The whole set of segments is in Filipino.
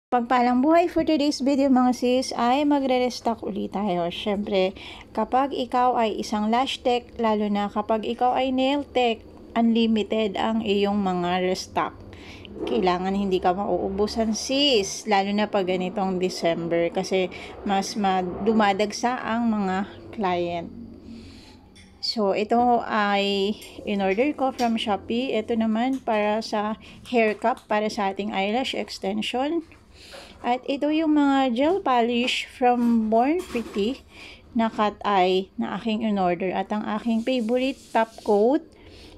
Pagpalang buhay, for today's video mga sis ay magre-restock ulit tayo. Syempre, kapag ikaw ay isang lash tech, lalo na kapag ikaw ay nail tech, unlimited ang iyong mga restock. Kailangan hindi ka mauubusan sis, lalo na pag ganitong December kasi mas dumadagsa ang mga client. So, ito ay in-order ko from Shopee. Ito naman para sa hair cap, para sa ating eyelash extension. At ito yung mga gel polish from Born Pretty na cat eye na aking in-order. At ang aking favorite top coat,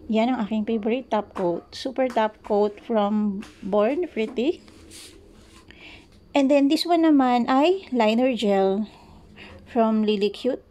yan ang aking favorite top coat. Super top coat from Born Pretty. And then this one naman ay liner gel from Lily Cute.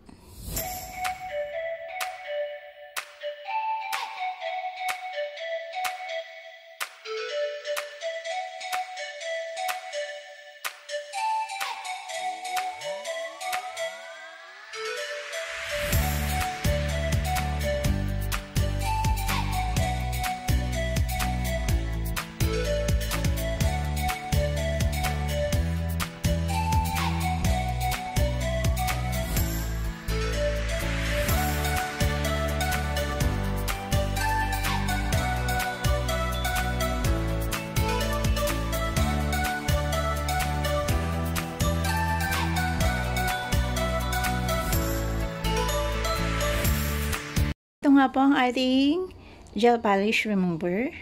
Ito nga po ang ating gel polish remover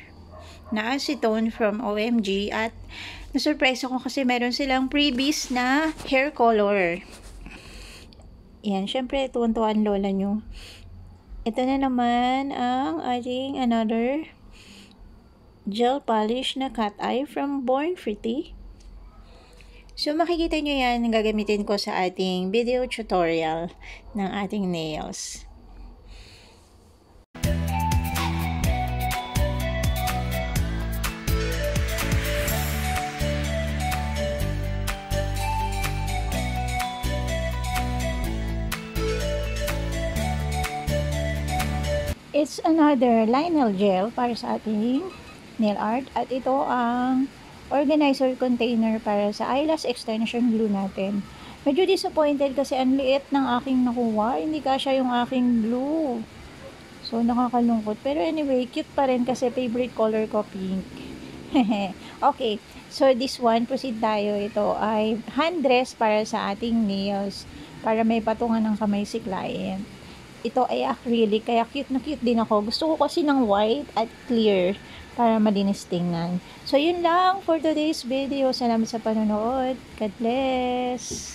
na acetone from OMG at nasurprise ako kasi meron silang freebies na hair color. Yan, syempre tuwan-tuwan lola nyo. Ito na naman ang ating another gel polish na cat eye from Born Pretty. So makikita nyo yan, gagamitin ko sa ating video tutorial ng ating nails. It's another liner gel para sa ating nail art. At ito ang organizer container para sa eyelash extension glue natin. Medyo disappointed kasi ang liit ng aking nakuha. Hindi kasya yung aking glue. So, nakakalungkot. Pero anyway, cute pa rin kasi favorite color ko pink. Okay. So, this one, proceed tayo. Ito ay hand dress para sa ating nails. Para may patungan ng kamay si client. Ito ay acrylic, kaya cute na cute din ako. Gusto ko kasi ng white at clear para malinis tingnan. So, yun lang for today's video. Salamat sa panonood. God bless!